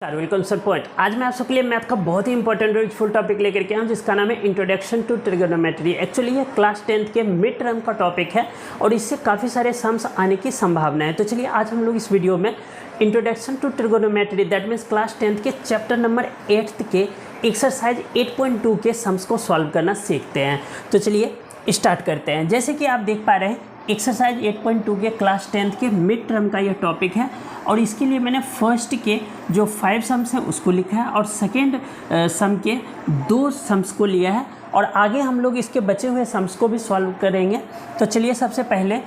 Welcome sir point. आज मैं आप सबके लिए मैथ का बहुत ही इंपॉर्टेंट और यूजफुल टॉपिक लेकर के आया हूँ जिसका नाम है इंट्रोडक्शन टू ट्रिगोनोमेट्री। एक्चुअली ये क्लास 10th के मिड टर्म का टॉपिक है और इससे काफ़ी सारे सम्स आने की संभावना है। तो चलिए आज हम लोग इस वीडियो में introduction to trigonometry that means class 10th के चैप्टर नंबर 8 के एक्सरसाइज 8.2 के सम्स को सॉल्व करना सीखते हैं। तो चलिए स्टार्ट करते हैं। जैसे कि आप देख पा रहे हैं एक्सरसाइज 8.2 के क्लास 10th के मिड टर्म का ये टॉपिक है और इसके लिए मैंने फर्स्ट के जो 5 सम्स हैं उसको लिखा है और सेकेंड सम के 2 सम्स को लिया है और आगे हम लोग इसके बचे हुए सम्स को भी सॉल्व करेंगे। तो चलिए सबसे पहले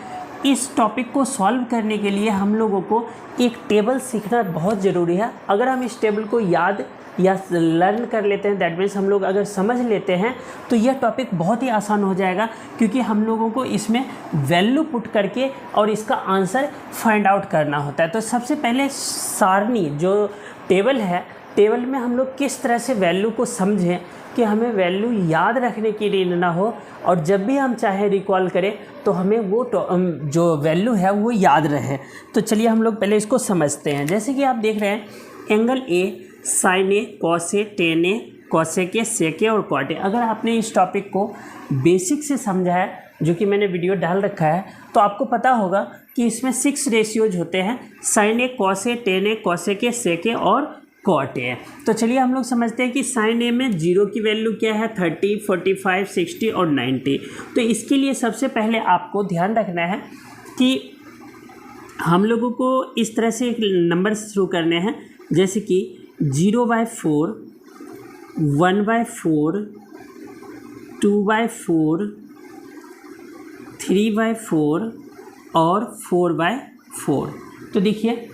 इस टॉपिक को सॉल्व करने के लिए हम लोगों को एक टेबल सीखना बहुत ज़रूरी है। अगर हम इस टेबल को याद या लर्न कर लेते हैं दैट मीन्स हम लोग अगर समझ लेते हैं तो यह टॉपिक बहुत ही आसान हो जाएगा क्योंकि हम लोगों को इसमें वैल्यू पुट करके और इसका आंसर फाइंड आउट करना होता है। तो सबसे पहले सारणी जो टेबल है, टेबल में हम लोग किस तरह से वैल्यू को समझें कि हमें वैल्यू याद रखने की नीड ना हो और जब भी हम चाहे रिकॉल करें तो हमें वो जो वैल्यू है वो याद रहे। तो चलिए हम लोग पहले इसको समझते हैं। जैसे कि आप देख रहे हैं angle A, sine A, cos A, tan A, cosec A, sec A और कॉट ए। अगर आपने इस टॉपिक को बेसिक से समझा है जो कि मैंने वीडियो डाल रखा है तो आपको पता होगा कि इसमें 6 रेशियोज होते हैं, sine A, cos A, tan A, cosec A, sec A और कॉट ए। तो चलिए हम लोग समझते हैं कि साइन ए में 0 की वैल्यू क्या है 30, 45, 60 और 90। तो इसके लिए सबसे पहले आपको ध्यान रखना है कि हम लोगों को इस तरह से एक नंबर शुरू करने हैं जैसे कि 0/4, 1/4, 2/4, 3/4 और 4/4। तो देखिए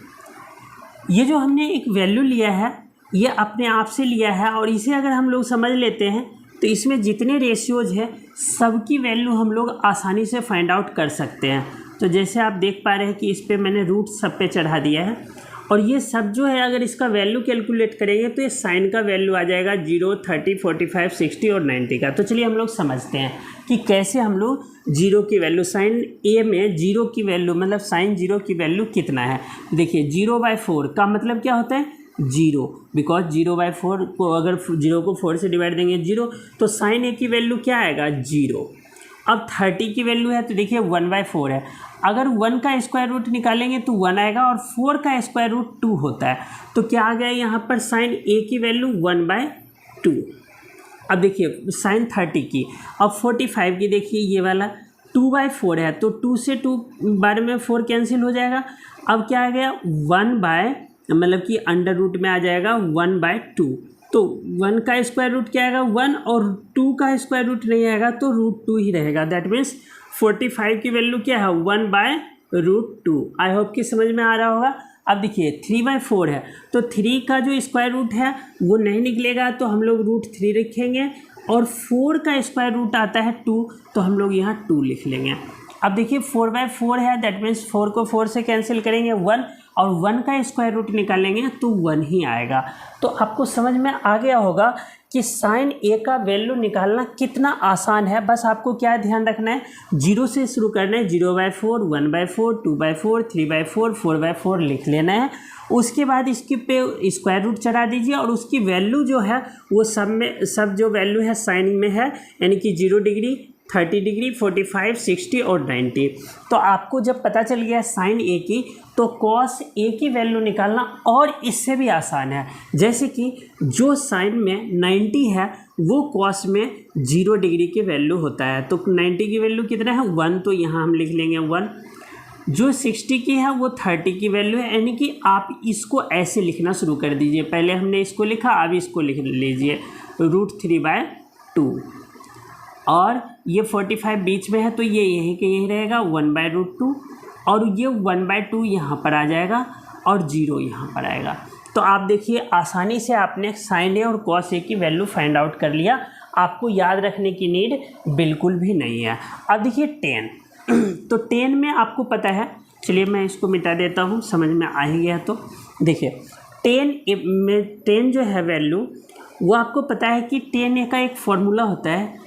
ये जो हमने एक वैल्यू लिया है ये अपने आप से लिया है और इसे अगर हम लोग समझ लेते हैं तो इसमें जितने रेशियोज है सबकी वैल्यू हम लोग आसानी से फाइंड आउट कर सकते हैं। तो जैसे आप देख पा रहे हैं कि इस पे मैंने रूट सब पे चढ़ा दिया है और ये सब जो है अगर इसका वैल्यू कैलकुलेट करेंगे तो ये साइन का वैल्यू आ जाएगा 0, 30, 45, 60 और 90 का। तो चलिए हम लोग समझते हैं कि कैसे हम लोग 0 की वैल्यू, साइन ए में 0 की वैल्यू मतलब साइन 0 की वैल्यू कितना है। देखिए 0/4 का मतलब क्या होता है 0, बिकॉज 0/4 को अगर 0 को 4 से डिवाइड देंगे 0 तो साइन ए की वैल्यू क्या आएगा 0। अब 30 की वैल्यू है तो देखिए 1/4 है, अगर 1 का स्क्वायर रूट निकालेंगे तो 1 आएगा और 4 का स्क्वायर रूट 2 होता है। तो क्या आ गया यहाँ पर साइन ए की वैल्यू 1/2। अब देखिए साइन 30 की, अब 45 की देखिए ये वाला 2/4 है तो 2 से 2 बार में 4 कैंसिल हो जाएगा। अब क्या आ गया 1 मतलब कि अंडर रूट में आ जाएगा 1/2। तो 1 का स्क्वायर रूट क्या आएगा 1 और 2 का स्क्वायर रूट नहीं आएगा तो √2 ही रहेगा। दैट मीन्स 45 की वैल्यू क्या है 1/√2। आई होप कि समझ में आ रहा होगा। अब देखिए 3/4 है तो 3 का जो स्क्वायर रूट है वो नहीं निकलेगा तो हम लोग √3 रखेंगे और 4 का स्क्वायर रूट आता है 2 तो हम लोग यहाँ 2 लिख लेंगे। अब देखिए 4/4 है दैट मीन्स 4 को 4 से कैंसिल करेंगे 1 और 1 का स्क्वायर रूट निकालेंगे तो 1 ही आएगा। तो आपको समझ में आ गया होगा कि साइन ए का वैल्यू निकालना कितना आसान है। बस आपको क्या ध्यान रखना है 0 से शुरू करना है, 0/4, 1/4, 2/4, 3/4, 4/4 लिख लेना है। उसके बाद इसके पे स्क्वायर रूट चढ़ा दीजिए और उसकी वैल्यू जो है वो सब जो वैल्यू है साइन में है यानी कि 0 डिग्री, 30 डिग्री, 45, 60 और 90। तो आपको जब पता चल गया साइन ए की तो कॉस ए की वैल्यू निकालना और इससे भी आसान है। जैसे कि जो साइन में 90 है वो कॉस में 0 डिग्री की वैल्यू होता है तो 90 की वैल्यू कितना है 1 तो यहाँ हम लिख लेंगे 1। जो 60 की है वो 30 की वैल्यू है यानी कि आप इसको ऐसे लिखना शुरू कर दीजिए। पहले हमने इसको लिखा अब इसको लिख लीजिए √3/2 और ये 45 बीच में है तो ये यहीं के यहीं रहेगा 1/√2 और ये 1/2 यहाँ पर आ जाएगा और 0 यहाँ पर आएगा। तो आप देखिए आसानी से आपने साइन ए और कॉस ए की वैल्यू फाइंड आउट कर लिया, आपको याद रखने की नीड बिल्कुल भी नहीं है। अब देखिए 10 तो 10 में आपको पता है, चलिए मैं इसको मिटा देता हूँ समझ में आ ही गया। तो देखिए 10 जो है वैल्यू वो आपको पता है कि 10 ए का एक फॉर्मूला होता है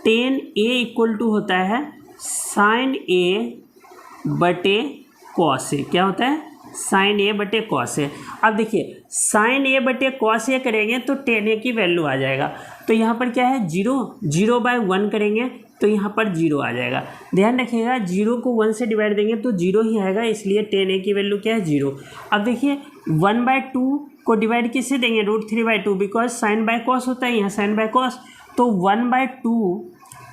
10A = होता है साइन ए बटे कॉस ए। क्या होता है साइन ए बटे कॉस ए। अब देखिए साइन ए बटे कॉस ए करेंगे तो टेन ए की वैल्यू आ जाएगा। तो यहाँ पर क्या है 0/1 करेंगे तो यहाँ पर 0 आ जाएगा। ध्यान रखिएगा 0 को 1 से डिवाइड देंगे तो 0 ही आएगा, इसलिए टेन ए की वैल्यू क्या है 0। अब देखिए 1/2 को डिवाइड किससे देंगे √3/2, बिकॉज साइन बाय कॉस होता है, यहाँ साइन बाय कॉस। तो 1/2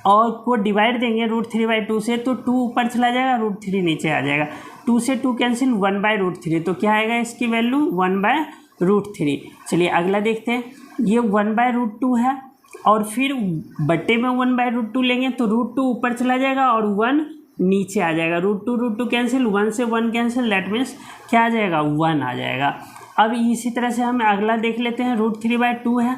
और को डिवाइड देंगे √3/2 से तो 2 ऊपर चला जाएगा, √3 नीचे आ जाएगा। 2 से 2 कैंसिल, 1/√3। तो क्या आएगा इसकी वैल्यू 1/√3। चलिए अगला देखते हैं। ये 1/√2 है और फिर बट्टे में 1/√2 लेंगे तो √2 ऊपर चला जाएगा और 1 नीचे आ जाएगा। √2 कैंसिल, 1 से 1 कैंसिल, दैट मीन्स क्या आ जाएगा 1 आ जाएगा। अब इसी तरह से हम अगला देख लेते हैं। √3/2 है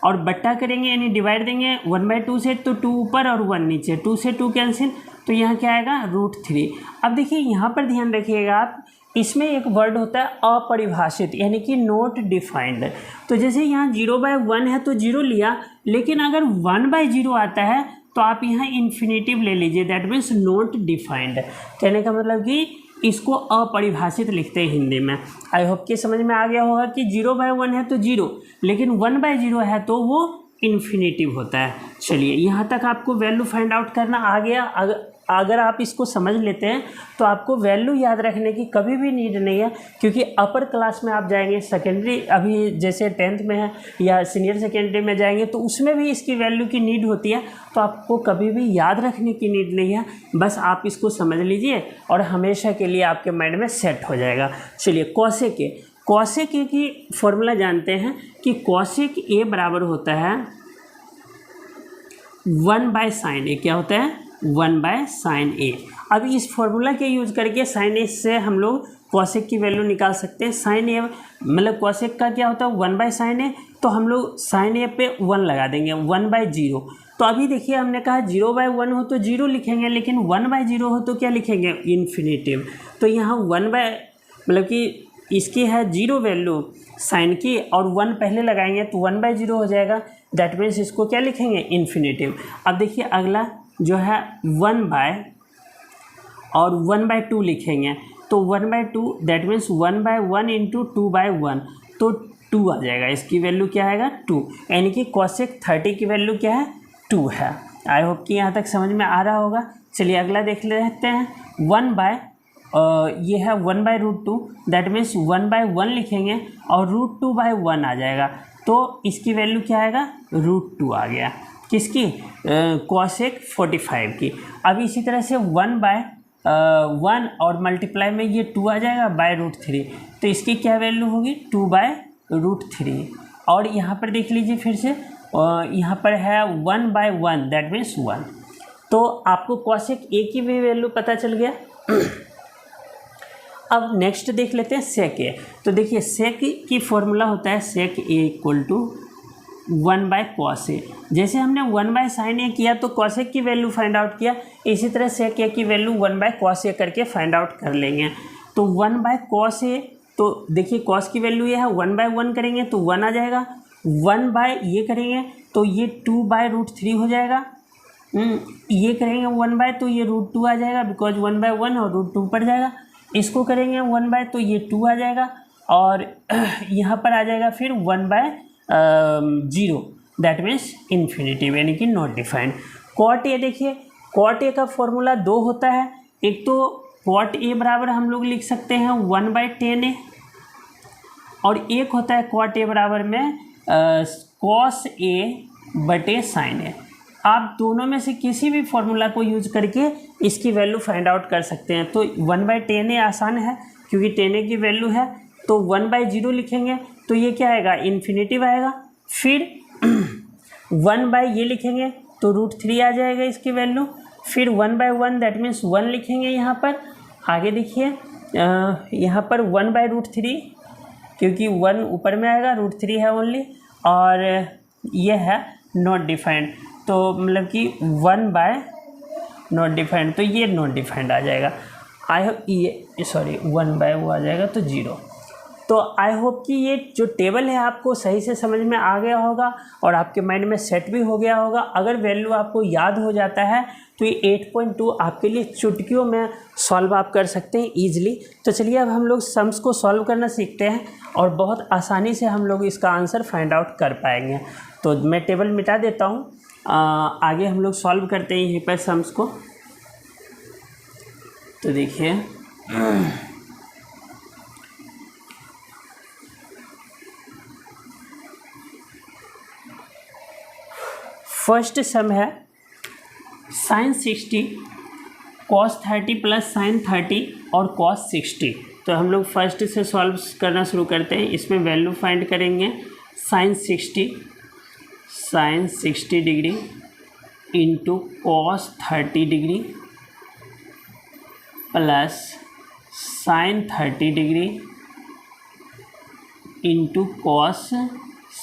और बट्टा करेंगे यानी डिवाइड देंगे 1/2 से तो 2 ऊपर और 1 नीचे, 2 से 2 कैंसिल, तो यहाँ क्या आएगा √3। अब देखिए यहाँ पर ध्यान रखिएगा आप, इसमें एक वर्ड होता है अपरिभाषित यानी कि नॉट डिफाइंड। तो जैसे यहाँ 0/1 है तो 0 लिया, लेकिन अगर 1/0 आता है तो आप यहाँ इन्फिनेटिव ले लीजिए, दैट मीन्स नॉट डिफाइंड। कहने का मतलब कि इसको अपरिभाषित लिखते हैं हिंदी में। आई होप कि समझ में आ गया होगा कि 0/1 है तो 0, लेकिन 1/0 है तो वो इन्फिनेटिव होता है। चलिए यहाँ तक आपको वैल्यू फाइंड आउट करना आ गया। अगर आप इसको समझ लेते हैं तो आपको वैल्यू याद रखने की कभी भी नीड नहीं है, क्योंकि अपर क्लास में आप जाएंगे, सेकेंडरी अभी जैसे 10th में है या सीनियर सेकेंडरी में जाएंगे तो उसमें भी इसकी वैल्यू की नीड होती है। तो आपको कभी भी याद रखने की नीड नहीं है, बस आप इसको समझ लीजिए और हमेशा के लिए आपके माइंड में सेट हो जाएगा। चलिए कॉसेक ए की फॉर्मूला जानते हैं कि कॉसेक ए बराबर होता है 1/sin ए। क्या होता है 1/sin ए। अब इस फॉर्मूला के यूज करके साइन ए से हम लोग कॉसेक की वैल्यू निकाल सकते हैं। साइन ए मतलब कॉसेक का क्या होता है 1/sin ए, तो हम लोग साइन ए पे 1 लगा देंगे 1/0। तो अभी देखिए हमने कहा 0/1 हो तो 0 लिखेंगे, लेकिन 1/0 हो तो क्या लिखेंगे इन्फिनेटिव। तो यहाँ 1 मतलब कि इसकी है 0 वैल्यू साइन की और 1 पहले लगाएंगे तो 1/0 हो जाएगा, दैट मीन्स इसको क्या लिखेंगे इन्फिनेटिव। अब देखिए अगला जो है 1 और 1/2 लिखेंगे तो 1/2 दैट मीन्स 1/1 इंटू 2/1 तो 2 आ जाएगा। इसकी वैल्यू क्या आएगा 2, यानी कि कॉसेक 30 की वैल्यू क्या है 2 है। आई होप कि यहाँ तक समझ में आ रहा होगा। चलिए अगला देख लेते हैं। ये है 1/√2 दैट मीन्स 1/1 लिखेंगे और √2/1 आ जाएगा, तो इसकी वैल्यू क्या आएगा √2 आ गया। किसकी कॉसेक 45 की। अब इसी तरह से 1/1 और मल्टीप्लाई में ये 2 आ जाएगा √3, तो इसकी क्या वैल्यू होगी 2/√3। और यहाँ पर देख लीजिए फिर से, यहाँ पर है 1/1 दैट मीन्स 1। तो आपको कॉसेक ए की भी वैल्यू पता चल गया। अब नेक्स्ट देख लेते हैं सेक ए। तो देखिए सेक की फॉर्मूला होता है सेक ए इक्वल टू 1/cos ए। जैसे हमने 1/sin ए किया तो कॉसेक की वैल्यू फाइंड आउट किया, इसी तरह सेक ए की वैल्यू 1/cos ए करके फाइंड आउट कर लेंगे। तो 1/cos ए, तो देखिए cos की वैल्यू ये है 1/1 करेंगे तो 1 आ जाएगा, 1/ ये करेंगे तो ये 2/√3 हो जाएगा, ये करेंगे 1/ तो ये √2 आ जाएगा, बिकॉज 1/1 और √2 पड़ जाएगा। इसको करेंगे 1/ तो ये 2 आ जाएगा और यहाँ पर आ जाएगा फिर 1/0 दैट मीन्स इन्फिनेटिव यानी कि नॉट डिफाइंड। कॉट ए देखिए, कॉट ए का फॉर्मूला 2 होता है। एक तो कॉट ए बराबर हम लोग लिख सकते हैं 1/tan ए, और एक होता है कॉट ए बराबर में cos ए बटे sin ए। आप दोनों में से किसी भी फॉर्मूला को यूज करके इसकी वैल्यू फाइंड आउट कर सकते हैं। तो 1/tan ए आसान है क्योंकि tan ए की वैल्यू है, तो 1/0 लिखेंगे तो ये क्या आएगा इन्फिनेटिव आएगा। फिर 1/ ये लिखेंगे तो √3 आ जाएगा इसकी वैल्यू। फिर 1/1 दैट मीन्स 1 लिखेंगे यहाँ पर। आगे देखिए यहाँ पर 1/√3 क्योंकि 1 ऊपर में आएगा, √3 है ओनली, और ये है नॉट डिफाइंड, तो मतलब कि 1/ नॉट डिफाइंड, तो ये नॉट डिफाइंड आ जाएगा। आई होप ये 1/ वो आ जाएगा तो 0। तो आई होप कि ये जो टेबल है आपको सही से समझ में आ गया होगा और आपके माइंड में सेट भी हो गया होगा। अगर वैल्यू आपको याद हो जाता है तो ये 8.2 आपके लिए चुटकियों में सॉल्व आप कर सकते हैं ईजिली। तो चलिए अब हम लोग सम्स को सॉल्व करना सीखते हैं और बहुत आसानी से हम लोग इसका आंसर फाइंड आउट कर पाएंगे। तो मैं टेबल मिटा देता हूँ, आगे हम लोग सॉल्व करते हैं यहीं पर सम्स को। तो देखिए फर्स्ट सम है sin 60 cos 30 प्लस sin 30 और cos 60। तो हम लोग फर्स्ट से सॉल्व करना शुरू करते हैं। इसमें वैल्यू फाइंड करेंगे sin 60 degree into cos 30 degree plus sin 30 degree into cos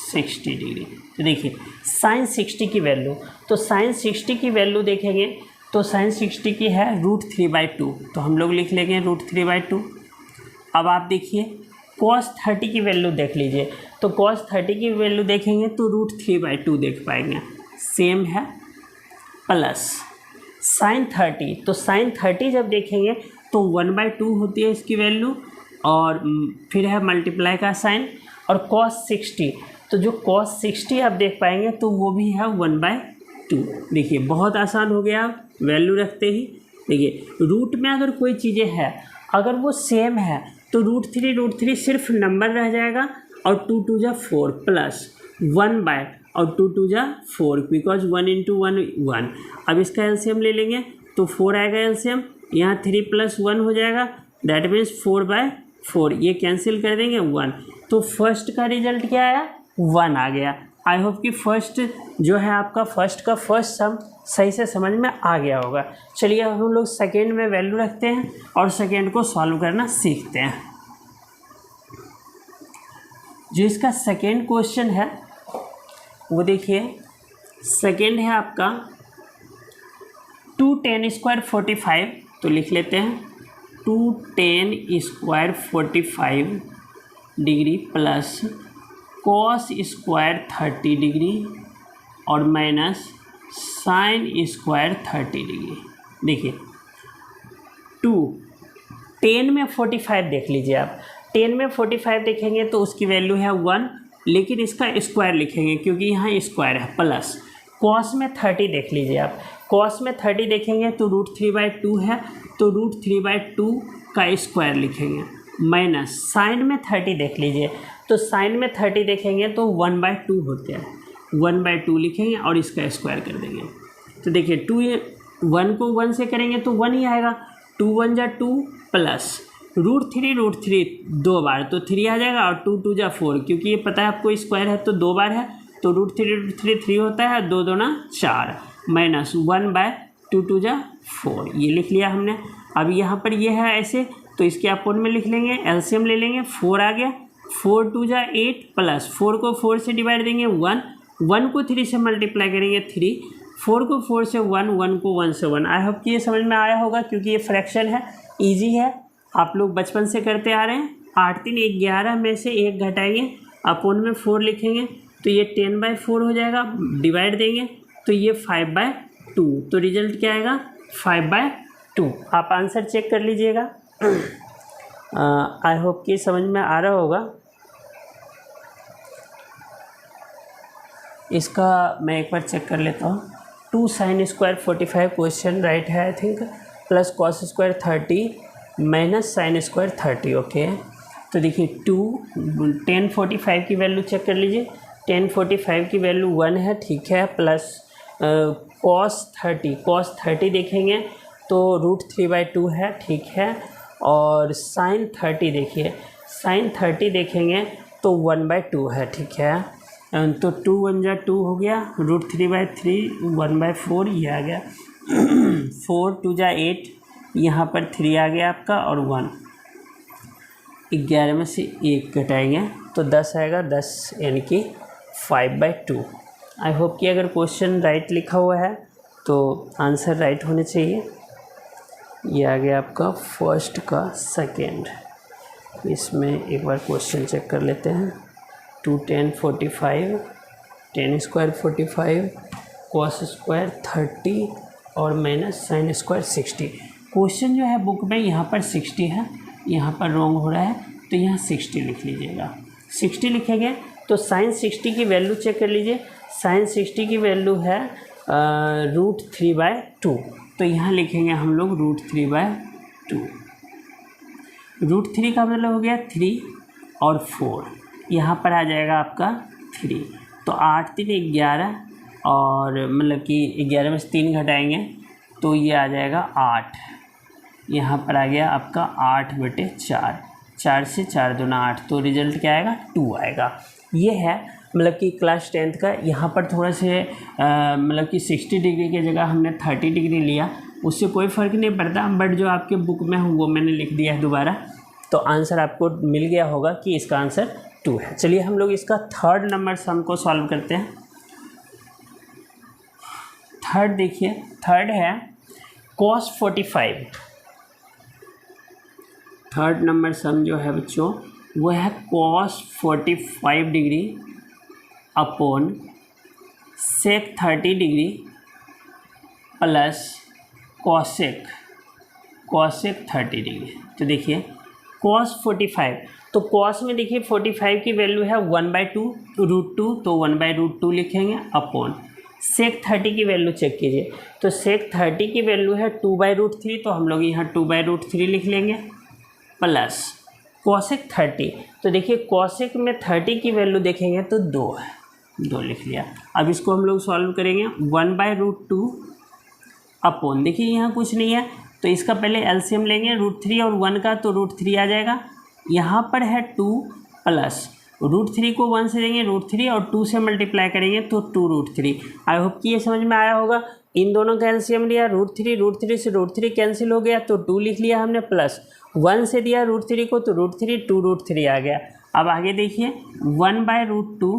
60 degree. तो देखिए sin 60 की वैल्यू, तो sin 60 की वैल्यू देखेंगे तो sin 60 की है √3/2, तो हम लोग लिख लेंगे √3/2। अब आप देखिए cos 30 की वैल्यू देख लीजिए, तो cos 30 की वैल्यू देखेंगे तो √3/2 देख पाएंगे, सेम है। प्लस sin 30, तो sin 30 जब देखेंगे तो 1/2 होती है इसकी वैल्यू और फिर है मल्टीप्लाई का साइन। और cos 60, तो जो cos 60 आप देख पाएंगे तो वो भी है 1/2। देखिए बहुत आसान हो गया, वैल्यू रखते ही। देखिए रूट में अगर कोई चीज़ें है अगर वो सेम है तो √3 सिर्फ नंबर रह जाएगा और 2 2 जा 4 प्लस 1 और 2 2 जा 4 बिकॉज 1 × 1 1। अब इसका एलसीएम ले लेंगे तो 4 आएगा एलसीएम, यहाँ 3 + 1 हो जाएगा, दैट मीन्स 4/4। ये कैंसिल कर देंगे 1, तो फर्स्ट का रिजल्ट क्या आया 1 आ गया। आई होप कि फर्स्ट जो है आपका फर्स्ट सम सही से समझ में आ गया होगा। चलिए अब हम लोग सेकेंड में वैल्यू रखते हैं और सेकेंड को सॉल्व करना सीखते हैं। जो इसका सेकेंड क्वेश्चन है वो देखिए, सेकेंड है आपका 2 tan² 45, तो लिख लेते हैं 2 tan² 45 degree plus cos² 30 degree और माइनस sin² 30 डिग्री। देखिए 2 10 में 45 देख लीजिए आप, 10 में 45 देखेंगे तो उसकी वैल्यू है 1, लेकिन इसका स्क्वायर लिखेंगे क्योंकि यहाँ स्क्वायर है। प्लस cos में 30 देख लीजिए आप, cos में 30 देखेंगे तो √3/2 है, तो √3/2 का स्क्वायर लिखेंगे। माइनस साइन में 30 देख लीजिए, तो साइन में 30 देखेंगे तो 1/2 होते हैं, 1/2 लिखेंगे और इसका स्क्वायर कर देंगे। तो देखिए 1 को 1 से करेंगे तो 1 ही आएगा, 2 1 जा 2 प्लस √3 2 बार तो 3 आ जाएगा और 2 2 जा 4, क्योंकि ये पता है आपको स्क्वायर है तो 2 बार है, तो √3 3 होता है, 2 2 4 माइनस 1/2 2 जा 4, ये लिख लिया हमने। अब यहाँ पर ये है ऐसे, तो इसके अपोन में लिख लेंगे, एलसीएम ले लेंगे, 4 आ गया, 4 2 जा 8 प्लस 4 को 4 से डिवाइड देंगे 1, 1 को 3 से मल्टीप्लाई करेंगे 3, 4 को 4 से 1, 1 को 1 से 1। आई होप कि ये समझ में आया होगा क्योंकि ये फ्रैक्शन है, इजी है, आप लोग बचपन से करते आ रहे हैं। 8 3 11 में से 1 घटाएंगे, अपोन में 4 लिखेंगे तो ये 10/4 हो जाएगा, डिवाइड देंगे तो ये 5/2, तो रिजल्ट क्या आएगा 5/2। आप आंसर चेक कर लीजिएगा। आई होप कि समझ में आ रहा होगा। इसका मैं एक बार चेक कर लेता हूँ। 2 sin² 45 क्वेश्चन राइट है I think, plus cos² 30 minus sin² 30। Okay, तो देखिए tan 45 की वैल्यू चेक कर लीजिए, tan 45 की वैल्यू 1 है, ठीक है, प्लस cos 30 देखेंगे तो √3/2 है, ठीक है, और sin 30 देखिए, sin 30 देखेंगे तो 1/2 है, ठीक है, तो 2 1 जा 2 हो गया, √3/3 1/4 ये आ गया, 4 2 जा 8, यहाँ पर 3 आ गया आपका और 1, 11 में से 1 घटाएंगे तो 10 आएगा, 10 यानी कि 5/2। आई होप कि अगर क्वेश्चन राइट लिखा हुआ है तो आंसर राइट होने चाहिए। ये आ गया आपका फर्स्ट का सेकेंड। इसमें एक बार क्वेश्चन चेक कर लेते हैं। 2 10 45, tan स्क्वायर 45, cos स्क्वायर 30 और माइनस sin स्क्वायर 60। क्वेश्चन जो है बुक में यहाँ पर 60 है, यहाँ पर रॉन्ग हो रहा है, तो यहाँ 60 लिख लीजिएगा। 60 लिखेंगे तो sin 60 की वैल्यू चेक कर लीजिए। sin 60 की वैल्यू है √3/2, तो यहाँ लिखेंगे हम लोग √3/2। √3 का मतलब हो गया 3 और 4, यहाँ पर आ जाएगा आपका 3, तो 8 3 11, और मतलब कि 11 में से 3 घटाएंगे तो ये आ जाएगा 8, यहाँ पर आ गया आपका 8/4, 4 से 4 दूना 8, तो रिजल्ट क्या आएगा 2 आएगा। ये है मतलब कि क्लास 10th का। यहाँ पर थोड़ा से मतलब कि 60 डिग्री की जगह हमने 30 डिग्री लिया, उससे कोई फ़र्क नहीं पड़ता, बट जो आपके बुक में हो वो मैंने लिख दिया है दोबारा, तो आंसर आपको मिल गया होगा कि इसका आंसर 2 है। चलिए हम लोग इसका 3rd नंबर सम को सॉल्व करते हैं। 3rd देखिए, 3rd है cos 45। 3rd नंबर सम जो है बच्चों वो है cos 45 degree upon sec 30 degree plus cosec 30 degree. तो देखिए cos 45, तो cos में देखिए 45 की वैल्यू है 1/2 √2, तो 1/√2 लिखेंगे अपॉन sec 30 की वैल्यू चेक कीजिए, तो sec 30 की वैल्यू है 2/√3, तो हम लोग यहाँ 2/√3 लिख लेंगे प्लस cosec 30, तो देखिए cosec में 30 की वैल्यू देखेंगे तो 2 है, 2 लिख लिया। अब इसको हम लोग सॉल्व करेंगे 1/√2 अपॉन, देखिए यहाँ कुछ नहीं है तो इसका पहले एलसीएम लेंगे √3 और 1 का, तो √3 आ जाएगा। यहाँ पर है 2 प्लस √3 को 1 से देंगे √3 और 2 से मल्टीप्लाई करेंगे तो 2√3। आई होप कि ये समझ में आया होगा। इन दोनों का एलसीएम लिया √3 से √3 कैंसिल हो गया तो 2 लिख लिया हमने, प्लस 1 से दिया √3 को तो √3 2√3 आ गया। अब आगे देखिए 1/√2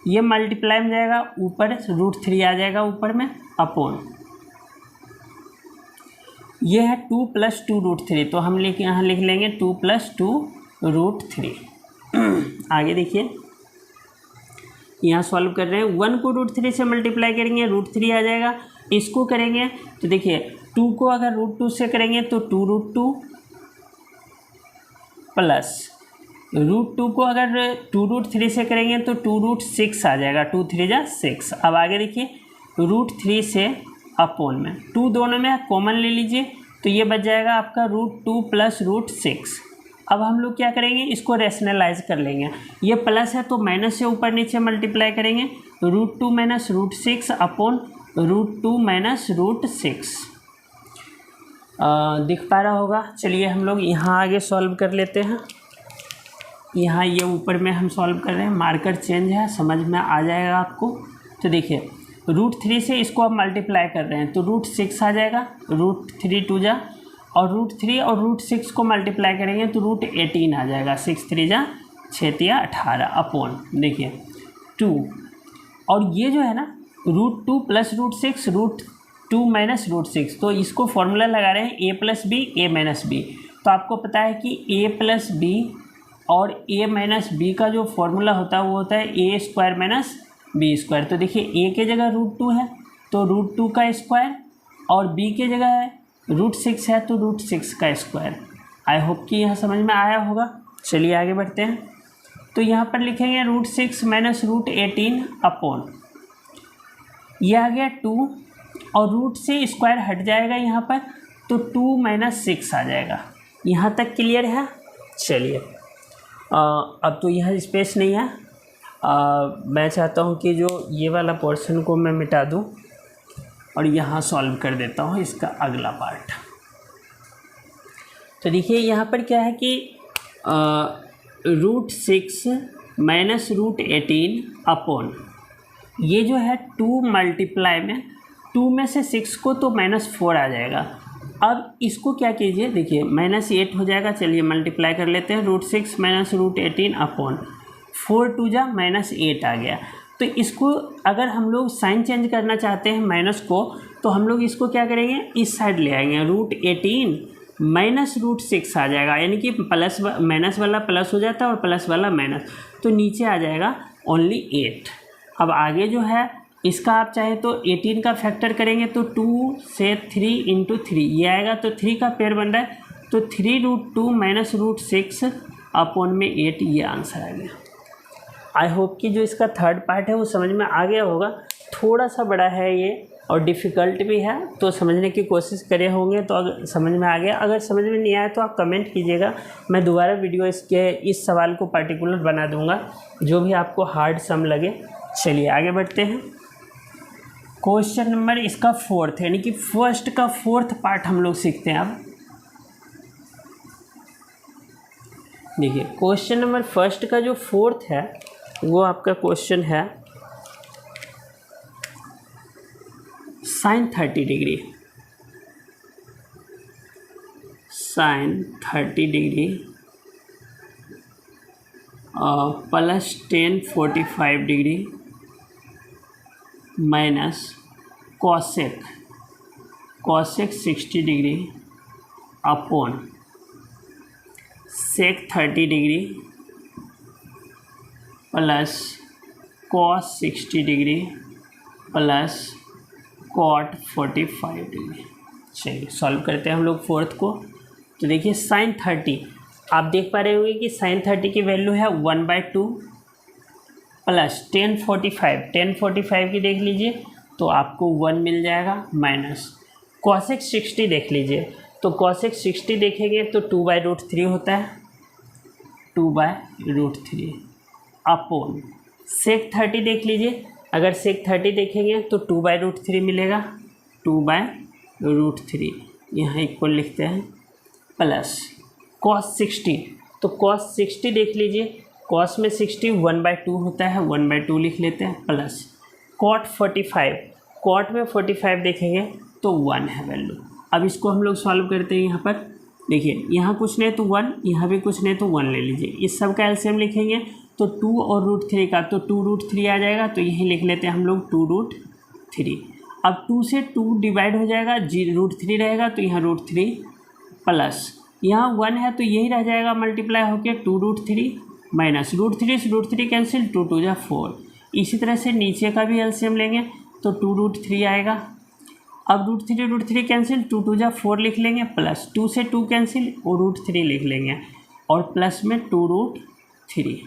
ये मल्टीप्लाई में जाएगा, ऊपर √3 आ जाएगा ऊपर में अपॉन, ये है 2 + 2√3, तो हम यहाँ लिख लेंगे 2 + 2√3। आगे देखिए यहाँ सॉल्व कर रहे हैं, 1 को √3 से मल्टीप्लाई करेंगे √3 आ जाएगा, इसको करेंगे तो देखिए 2 को अगर √2 से करेंगे तो 2√2 प्लस √2 को अगर 2√3 से करेंगे तो 2√6 आ जाएगा, 2 3 जा 6। अब आगे देखिए √3 से अपॉन में 2 दोनों में कॉमन ले लीजिए, तो ये बच जाएगा आपका √2 + √6। अब हम लोग क्या करेंगे, इसको रैशनलाइज कर लेंगे, ये प्लस है तो माइनस से ऊपर नीचे मल्टीप्लाई करेंगे, √2 - √6 अपॉन √2 - √6। दिख पा रहा होगा। चलिए हम लोग यहाँ आगे सॉल्व कर लेते हैं। यहाँ ये ऊपर में हम सॉल्व कर रहे हैं, मार्कर चेंज है, समझ में आ जाएगा आपको। तो देखिए √3 से इसको आप मल्टीप्लाई कर रहे हैं तो √6 आ जाएगा, √3 2 जा, और √3 और √6 को मल्टीप्लाई करेंगे तो √18 आ जाएगा, 6 3 जा 6 3 18 अपॉन देखिए 2, और ये जो है ना √2 + √6 √2 - √6, तो इसको फॉर्मूला लगा रहे हैं a + b a - b। तो आपको पता है कि a + b और a - b का जो फॉर्मूला होता है वो होता है a² - b²। तो देखिए a के जगह √2 है तो √2 का स्क्वायर, और b के जगह है √6 है तो √6 का स्क्वायर। आई होप कि यह समझ में आया होगा। चलिए आगे बढ़ते हैं। तो यहाँ पर लिखेंगे √6 - √18 अपॉन, यह आ गया 2, और रूट से स्क्वायर हट जाएगा यहाँ पर, तो 2 - 6 आ जाएगा। यहाँ तक क्लियर है। चलिए अब तो यहाँ स्पेस नहीं है, मैं चाहता हूँ कि जो ये वाला पोर्शन को मैं मिटा दूँ और यहाँ सॉल्व कर देता हूँ इसका अगला पार्ट। तो देखिए यहाँ पर क्या है कि √6 - √18 अपॉन, ये जो है 2 मल्टीप्लाई में 2 में से 6 को तो -4 आ जाएगा। अब इसको क्या कीजिए, देखिए -8 हो जाएगा। चलिए मल्टीप्लाई कर लेते हैं, √6 - √18 अपॉन 4 2 जा -8 आ गया। तो इसको अगर हम लोग साइन चेंज करना चाहते हैं माइनस को, तो हम लोग इसको क्या करेंगे, इस साइड ले आएंगे, √18 -√6 आ जाएगा, यानी कि प्लस माइनस वाला प्लस हो जाता है और प्लस वाला माइनस, तो नीचे आ जाएगा ओनली 8। अब आगे जो है इसका आप चाहे तो 18 का फैक्टर करेंगे तो 2 से 3 × 3 ये आएगा, तो 3 का पेयर बन रहा है, तो 3√2 -√6 अपॉन में 8 ये आंसर आ गया। आई होप कि जो इसका थर्ड पार्ट है वो समझ में आ गया होगा। थोड़ा सा बड़ा है ये और डिफ़िकल्ट भी है, तो समझने की कोशिश करे होंगे तो अगर समझ में आ गया। अगर समझ में नहीं आया तो आप कमेंट कीजिएगा, मैं दोबारा वीडियो इस सवाल को पर्टिकुलर बना दूंगा, जो भी आपको हार्ड सम लगे। चलिए आगे बढ़ते हैं। क्वेश्चन नंबर इसका 4th, यानी कि फर्स्ट का 4th पार्ट हम लोग सीखते हैं। अब देखिए क्वेश्चन नंबर फर्स्ट का जो 4th है वो आपका क्वेश्चन है sin 30 degree, sin 30 degree plus tan 45 degree minus cosec 60 degree upon sec 30 degree plus cos 60 degree plus cot 45 degree. चलिए सॉल्व करते हैं हम लोग 4th को। तो देखिए sin 30 आप देख पा रहे होंगे कि sin 30 की वैल्यू है 1/2 प्लस tan 45 की देख लीजिए तो आपको 1 मिल जाएगा, माइनस cosec 60 देख लीजिए तो cosec 60 देखेंगे तो 2/√3 होता है, 2/√3 अपॉन sec 30 देख लीजिए, अगर sec 30 देखेंगे तो 2/√3 मिलेगा, 2/√3 यहाँ इक्वल लिखते हैं, प्लस cos 60 तो cos 60 देख लीजिए, cos में 60 1/2 होता है, 1/2 लिख लेते हैं, प्लस cot 45, cot में 45 देखेंगे तो 1 है वैल्यू। अब इसको हम लोग सॉल्व करते हैं। यहाँ पर देखिए यहाँ कुछ नहीं तो 1, यहाँ भी कुछ नहीं तो 1 ले लीजिए, इस सब का एलसीएम लिखेंगे तो 2 और √3 का तो 2√3 आ जाएगा, तो यही लिख लेते हैं हम लोग 2√3। अब 2 से 2 डिवाइड हो जाएगा, √3 रहेगा तो यहाँ √3 प्लस यहाँ 1 है तो यही रह जाएगा मल्टीप्लाई होके 2√3 माइनस √3 से √3 कैंसिल, 2 2 जा 4। इसी तरह से नीचे का भी एलसीएम लेंगे तो 2√3 आएगा। अब √3 कैंसिल, 2 2 जा 4 लिख लेंगे, प्लस 2 से 2 कैंसिल और √3 लिख लेंगे और प्लस में 2√3।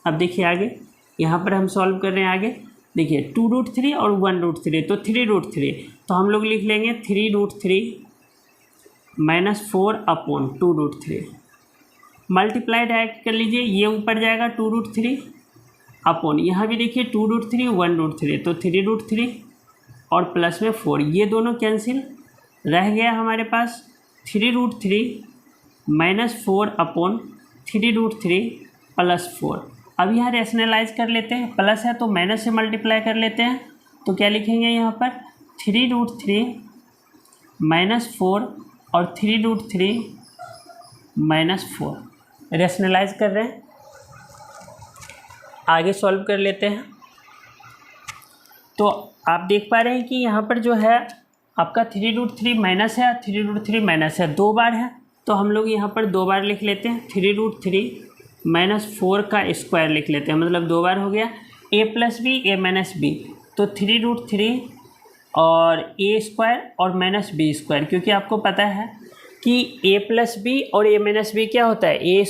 अब देखिए आगे यहाँ पर हम सॉल्व कर रहे हैं। आगे देखिए 2√3 और 1√3 तो 3√3, तो हम लोग लिख लेंगे 3√3 -4 अपॉन 2√3 मल्टीप्लाई डायरेक्ट कर लीजिए, ये ऊपर जाएगा 2√3 अपॉन यहाँ भी देखिए 2√3 1√3 तो 3√3 और प्लस में 4, ये दोनों कैंसिल, रह गया हमारे पास 3√3 -4 अपॉन 3√3 + 4। अब यहाँ रैशनलाइज कर लेते हैं, प्लस है तो माइनस से मल्टीप्लाई कर लेते हैं, तो क्या लिखेंगे यहाँ पर 3√3 -4 और 3√3 -4 रैशनलाइज कर रहे हैं। आगे सॉल्व कर लेते हैं। तो आप देख पा रहे हैं कि यहाँ पर जो है आपका 3√3 माइनस है, 3√3 माइनस है, 2 बार है, तो हम लोग यहाँ पर 2 बार लिख लेते हैं। 3√3 -4 का स्क्वायर लिख लेते हैं, मतलब 2 बार हो गया। a + b a - b, तो 3√3 और a² और -b², क्योंकि आपको पता है कि a + b और a - b क्या होता है, a²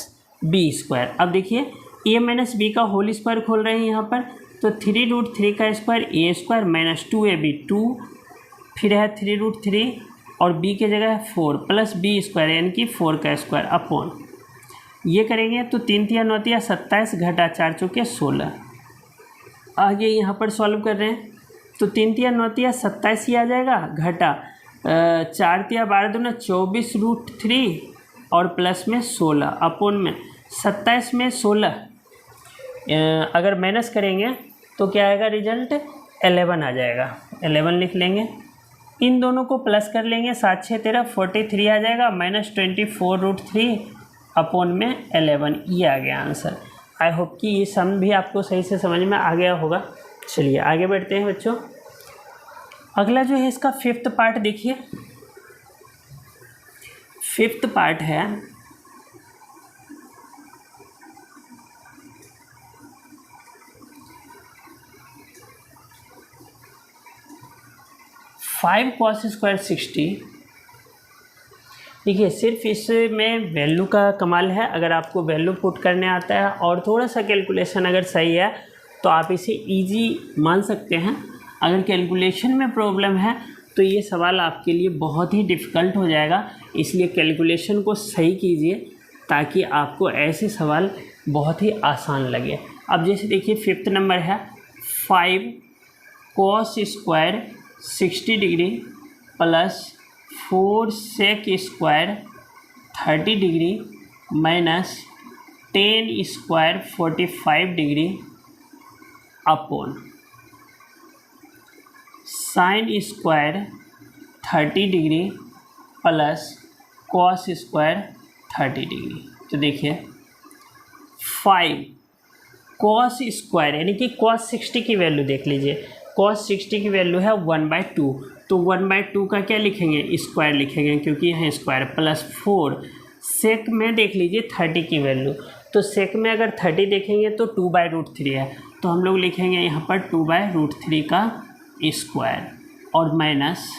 - b²। अब देखिए a - b का होल स्क्वायर खोल रहे हैं यहाँ पर, तो 3√3 का स्क्वायर a² - 2ab 2, फिर है 3√3 और b के जगह है 4 + b² यानी कि 4 का स्क्वायर अपॉन, ये करेंगे तो 3 × 9 = 27 घटा 4 × 16। आगे यहाँ पर सॉल्व कर रहे हैं तो 3 × 9 = 27 ही आ जाएगा, घटा 4 × 12 = 24√3 और प्लस में 16 अपॉन में 27 में 16 अगर माइनस करेंगे तो क्या आएगा रिजल्ट 11 आ जाएगा, 11 लिख लेंगे। इन दोनों को प्लस कर लेंगे, 7 6 13 43 आ जाएगा, -24√3 अपॉन में 11, ये आ गया आंसर। आई होप कि ये सम भी आपको सही से समझ में आ गया होगा। चलिए आगे बढ़ते हैं बच्चों। अगला जो है इसका 5th पार्ट देखिए। फिफ्थ पार्ट है 5 cos स्क्वायर 60। देखिए सिर्फ इसमें वैल्यू का कमाल है। अगर आपको वैल्यू पुट करने आता है और थोड़ा सा कैलकुलेशन अगर सही है तो आप इसे इजी मान सकते हैं। अगर कैलकुलेशन में प्रॉब्लम है तो ये सवाल आपके लिए बहुत ही डिफ़िकल्ट हो जाएगा। इसलिए कैलकुलेशन को सही कीजिए ताकि आपको ऐसे सवाल बहुत ही आसान लगे। अब जैसे देखिए फिफ्थ नंबर है 5 cos square 60 degree plus 4 sec square 30 degree minus 10 square 45 degree upon sine square 30 degree plus cos square 30 degree. तो देखिए 5 कॉस स्क्वायर यानी कि कॉस 60 की वैल्यू देख लीजिए। कॉस 60 की वैल्यू है 1/2, तो 1/2 का क्या लिखेंगे, स्क्वायर लिखेंगे क्योंकि यहाँ स्क्वायर, प्लस 4 सेक में देख लीजिए 30 की वैल्यू। तो सेक में अगर 30 देखेंगे तो 2/√3 है, तो हम लोग लिखेंगे यहाँ पर 2/√3 का स्क्वायर और माइनस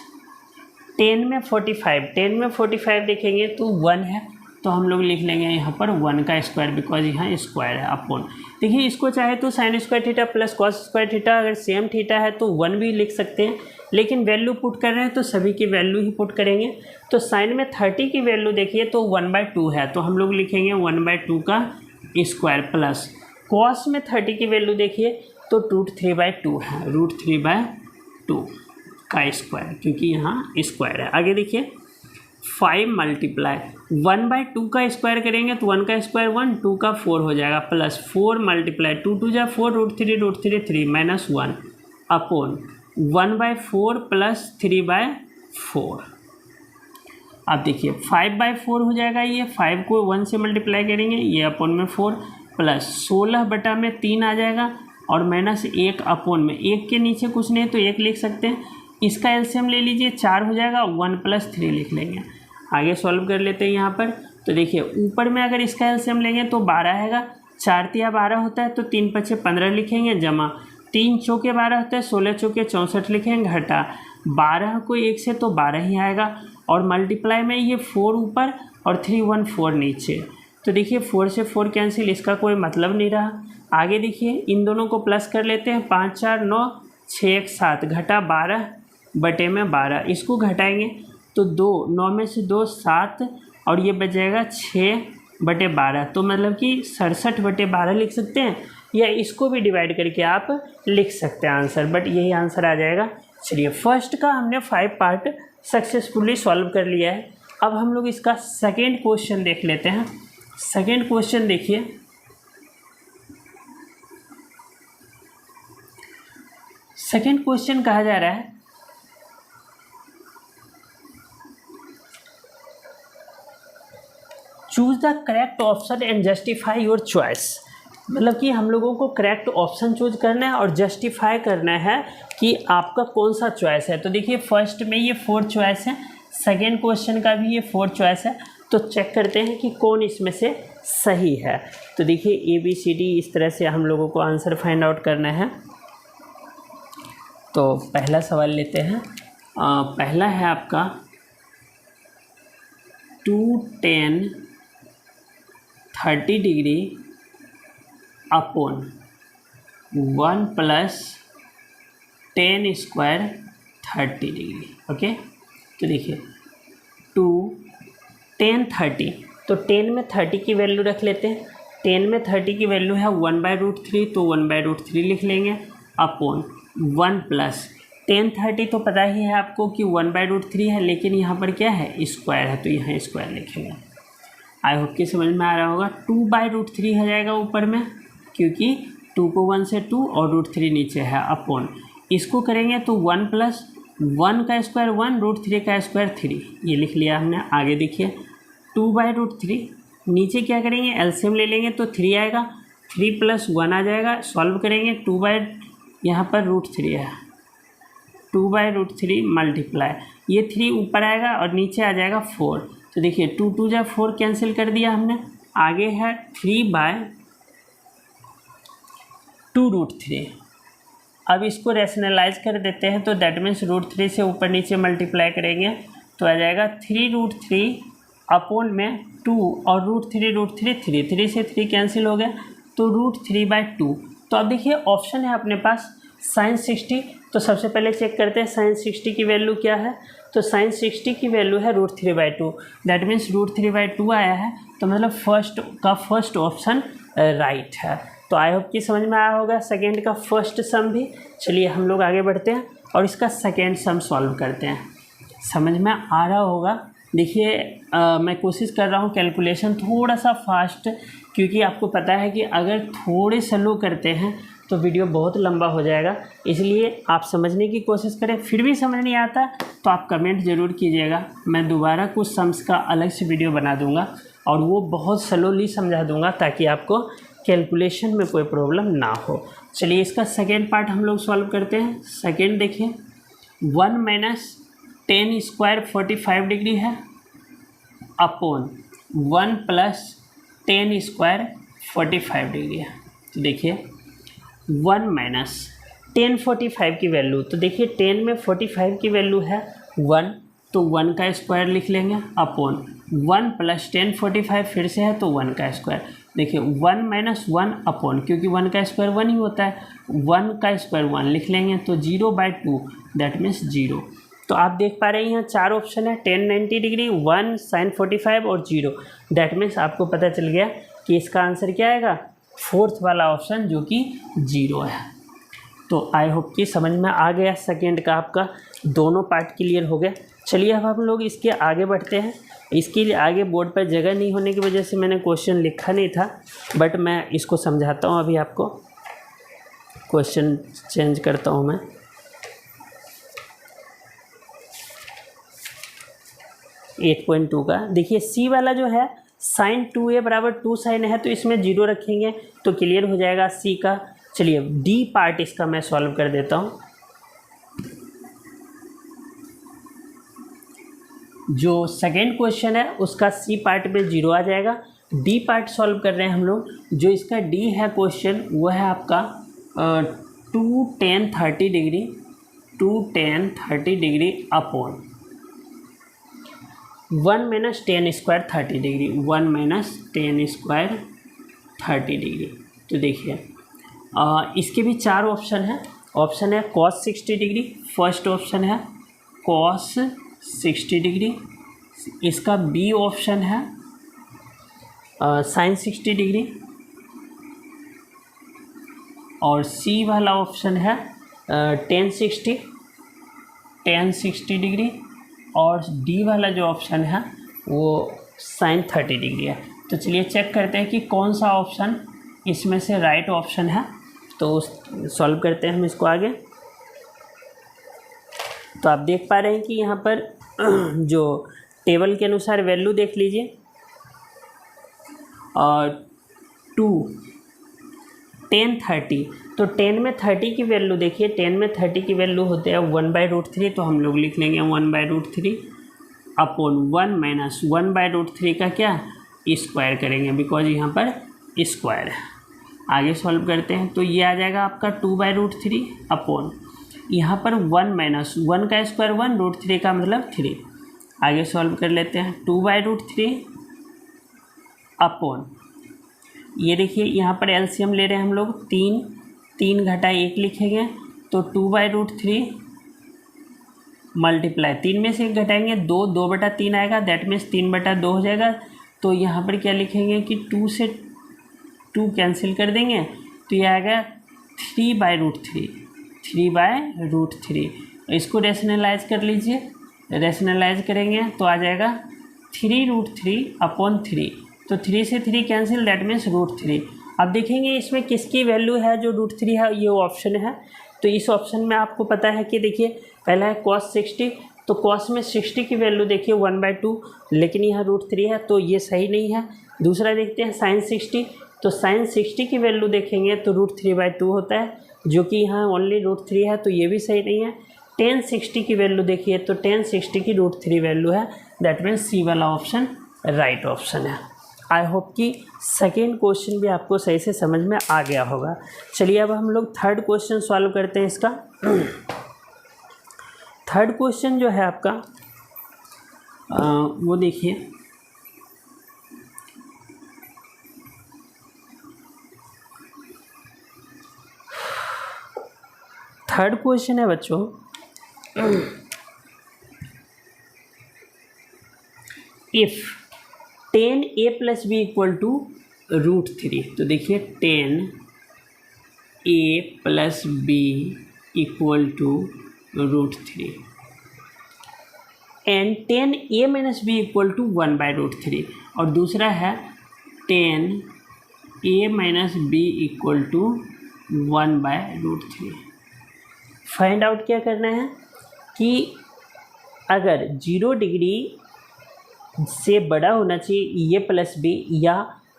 10 में 45 देखेंगे तो 1 है, तो हम लोग लिख लेंगे यहाँ पर 1 का स्क्वायर बिकॉज यहाँ स्क्वायर है अपॉन। देखिए इसको चाहे तो sine square theta plus cos square theta, अगर सेम थीटा है तो 1 भी लिख सकते हैं, लेकिन वैल्यू पुट कर रहे हैं तो सभी की वैल्यू ही पुट करेंगे। तो साइन में 30 की वैल्यू देखिए तो 1/2 है, तो हम लोग लिखेंगे 1/2 का स्क्वायर प्लस कॉस में 30 की वैल्यू देखिए तो √3/2 है, √3/2 का स्क्वायर क्योंकि यहाँ स्क्वायर है। आगे देखिए 5 मल्टीप्लाई 1/2 का स्क्वायर करेंगे तो 1 का स्क्वायर 1, 2 का 4 हो जाएगा, प्लस 4 मल्टीप्लाई 2 2 जा 4, √3 3 माइनस 1 अपॉन 1/4 प्लस 3/4। अब देखिए 5/4 हो जाएगा, ये 5 को 1 से मल्टीप्लाई करेंगे, ये अपॉन में 4 प्लस 16/3 आ जाएगा और माइनस 1 अपॉन में 1 के नीचे कुछ नहीं तो 1 लिख सकते हैं। इसका एलसीएम ले लीजिए 4 हो जाएगा, 1 + 3 लिख लेंगे। आगे सॉल्व कर लेते हैं यहाँ पर। तो देखिए ऊपर में अगर इसका एलसीएम लेंगे तो 12 आएगा, 4 × 12 होता है तो 3 × 5 15 लिखेंगे, जमा 3 चौके 12 होता है, 16 चौके 64 लिखेंगे, घटा 12 को 1 से तो 12 ही आएगा और मल्टीप्लाई में ये 4 ऊपर और 3 1 4 नीचे। तो देखिए 4 से 4 कैंसिल, इसका कोई मतलब नहीं रहा। आगे देखिए इन दोनों को प्लस कर लेते हैं, 5 4 9 6 1 7 घटा 12/12, इसको घटाएंगे तो 2 9 में से 2 7 और ये बच जाएगा 6/12, तो मतलब कि 67/12 लिख सकते हैं, या इसको भी डिवाइड करके आप लिख सकते हैं आंसर, बट यही आंसर आ जाएगा। चलिए फर्स्ट का हमने 5 पार्ट सक्सेसफुली सॉल्व कर लिया है। अब हम लोग इसका सेकेंड क्वेश्चन देख लेते हैं। सेकेंड क्वेश्चन देखिए, सेकेंड क्वेश्चन कहा जा रहा है choose the correct option and justify your choice. मतलब कि हम लोगों को करेक्ट ऑप्शन चूज करना है और जस्टिफाई करना है कि आपका कौन सा चॉइस है। तो देखिए फर्स्ट में ये 4 चॉइस है, सेकेंड क्वेश्चन का भी ये 4 चॉइस है, तो चेक करते हैं कि कौन इसमें से सही है। तो देखिए ABCD इस तरह से हम लोगों को आंसर फाइंड आउट करना है। तो पहला सवाल लेते हैं। पहला है आपका 2 10 30 degree upon 1 + 10 square 30 degree. Okay, तो देखिए 2 10 30, तो 10 में 30 की वैल्यू रख लेते हैं। 10 में 30 की वैल्यू है 1/√3, तो 1/√3 लिख लेंगे अपॉन 1 + 10 30, तो पता ही है आपको कि 1/√3 है, लेकिन यहाँ पर क्या है, स्क्वायर है, तो यहाँ स्क्वायर लिखेंगे। आई होप कि समझ में आ रहा होगा। 2/√3 हो जाएगा ऊपर में, क्योंकि 2 को 1 से 2 और √3 नीचे है, अपॉन इसको करेंगे तो 1 + 1 का स्क्वायर 1, √3 का स्क्वायर 3, ये लिख लिया हमने। आगे देखिए 2/√3 नीचे क्या करेंगे, एलसीएम ले लेंगे तो 3 आएगा, 3 + 1 आ जाएगा, सॉल्व करेंगे 2 यहाँ पर √3 है, 2/√3 मल्टीप्लाई ये 3 ऊपर आएगा और नीचे आ जाएगा 4, तो देखिए 2 2 जा 4 कैंसिल कर दिया हमने। आगे है 3/2√3। अब इसको रैशनलाइज कर देते हैं, तो दैट मीन्स √3 से ऊपर नीचे मल्टीप्लाई करेंगे तो आ जाएगा 3√3 अपॉन में 2 और √3 3 से 3 कैंसिल हो गया तो √3/2। तो अब देखिए ऑप्शन है अपने पास sin 60। तो सबसे पहले चेक करते हैं sin 60 की वैल्यू क्या है। तो sin 60 की वैल्यू है √3/2, दैट मीन्स √3/2 आया है, तो मतलब फर्स्ट ऑप्शन राइट है। तो आई होप कि समझ में आया होगा सेकेंड का फर्स्ट सम भी। चलिए हम लोग आगे बढ़ते हैं और इसका सेकेंड सम सॉल्व करते हैं। समझ में आ रहा होगा। देखिए मैं कोशिश कर रहा हूँ कैलकुलेशन थोड़ा सा फास्ट, क्योंकि आपको पता है कि अगर थोड़े स्लो करते हैं तो वीडियो बहुत लंबा हो जाएगा, इसलिए आप समझने की कोशिश करें। फिर भी समझ नहीं आता तो आप कमेंट ज़रूर कीजिएगा, मैं दोबारा कुछ सम्स का अलग से वीडियो बना दूंगा और वो बहुत स्लोली समझा दूंगा ताकि आपको कैलकुलेशन में कोई प्रॉब्लम ना हो। चलिए इसका सेकेंड पार्ट हम लोग सॉल्व करते हैं। सेकेंड देखिए 1 - 10² 45 डिग्री है अपॉन 1 + 10² 45 डिग्री है। तो देखिए 1 - 10 45 की वैल्यू, तो देखिए 10 में 45 की वैल्यू है 1, तो 1 का स्क्वायर लिख लेंगे अपॉन 1 + 10 45 फिर से है तो 1 का स्क्वायर। देखिए 1 - 1 अपॉन, क्योंकि 1 का स्क्वायर 1 ही होता है, 1 का स्क्वायर 1 लिख लेंगे तो 0/2 दैट मीन्स 0। तो आप देख पा रहे हैं यहाँ 4 ऑप्शन है, 10 90 डिग्री, 1 sin 45 और 0। दैट मीन्स आपको पता चल गया कि इसका आंसर क्या आएगा, फोर्थ वाला ऑप्शन जो कि 0 है। तो आई होप कि समझ में आ गया। सेकेंड का आपका दोनों पार्ट क्लियर हो गया। चलिए अब हम लोग इसके आगे बढ़ते हैं। इसके लिए आगे बोर्ड पर जगह नहीं होने की वजह से मैंने क्वेश्चन लिखा नहीं था, बट मैं इसको समझाता हूँ अभी आपको। क्वेश्चन चेंज करता हूँ मैं। एट 8.2 का देखिए सी वाला जो है sin 2a = 2 sin है, तो इसमें 0 रखेंगे तो क्लियर हो जाएगा सी का। चलिए डी पार्ट इसका मैं सॉल्व कर देता हूँ। जो सेकेंड क्वेश्चन है उसका सी पार्ट में 0 आ जाएगा। डी पार्ट सॉल्व कर रहे हैं हम लोग। जो इसका डी है क्वेश्चन वो है आपका 2 tan 30 degree, 2 tan 30 degree upon 1 - 10² 30 degree, 1 - 10² 30 degree. तो देखिए इसके भी 4 ऑप्शन है। ऑप्शन है cos 60 डिग्री, फर्स्ट ऑप्शन है cos 60 डिग्री। इसका बी ऑप्शन है sin 60 डिग्री और सी वाला ऑप्शन है tan 60 डिग्री और डी वाला जो ऑप्शन है वो sin 30 डिग्री है। तो चलिए चेक करते हैं कि कौन सा ऑप्शन इसमें से राइट ऑप्शन है। तो सॉल्व करते हैं हम इसको आगे। तो आप देख पा रहे हैं कि यहाँ पर जो टेबल के अनुसार वैल्यू देख लीजिए, और 2 10 30, तो 10 में 30 की वैल्यू देखिए, 10 में 30 की वैल्यू होते हैं 1/√3, तो हम लोग लिख लेंगे 1/√3 अपॉन 1 - 1/√3 का क्या स्क्वायर करेंगे, बिकॉज यहाँ पर स्क्वायर है। आगे सॉल्व करते हैं तो ये आ जाएगा आपका 2/√3 अपॉन यहाँ पर 1 - 1 का स्क्वायर 1, √3 का मतलब 3। आगे सॉल्व कर लेते हैं 2/√3 अपॉन ये देखिए यहाँ पर एलसीएम ले रहे हैं हम लोग, 3 घटा 1 लिखेंगे तो 2/√3 मल्टीप्लाई 3 में से 1 घटाएंगे 2, 2/3 आएगा, दैट मीन्स 3/2 हो जाएगा। तो यहाँ पर क्या लिखेंगे कि 2 से 2 कैंसिल कर देंगे तो ये आएगा 3/√3। इसको रैशनलाइज कर लीजिए, रैशनलाइज करेंगे तो आ जाएगा 3√3 अपॉन 3, तो 3 से 3 कैंसिल, दैट मीन्स √3। अब देखेंगे इसमें किसकी वैल्यू है, जो √3 है ये ऑप्शन है। तो इस ऑप्शन में आपको पता है कि देखिए पहला है cos 60, तो cos में 60 की वैल्यू देखिए 1/2, लेकिन यहाँ √3 है तो ये सही नहीं है। दूसरा देखते हैं sin 60, तो sin 60 की वैल्यू देखेंगे तो √3/2 होता है, जो कि यहाँ ओनली √3 है, तो ये भी सही नहीं है। tan 60 की वैल्यू देखिए तो tan 60 की √3 वैल्यू है, दैट मीन्स सी वाला ऑप्शन राइट ऑप्शन है। आई होप कि सेकेंड क्वेश्चन भी आपको सही से समझ में आ गया होगा। चलिए अब हम लोग थर्ड क्वेश्चन सॉल्व करते हैं इसका। थर्ड क्वेश्चन जो है आपका वो देखिए, थर्ड क्वेश्चन है बच्चों, इफ 10a + b = √3। तो देखिए 10a + b = √3 and 10a - b = 1/√3। और दूसरा है 10a - b = 1/√3। फाइंड आउट क्या करना है कि अगर 0 डिग्री से बड़ा होना चाहिए a + b या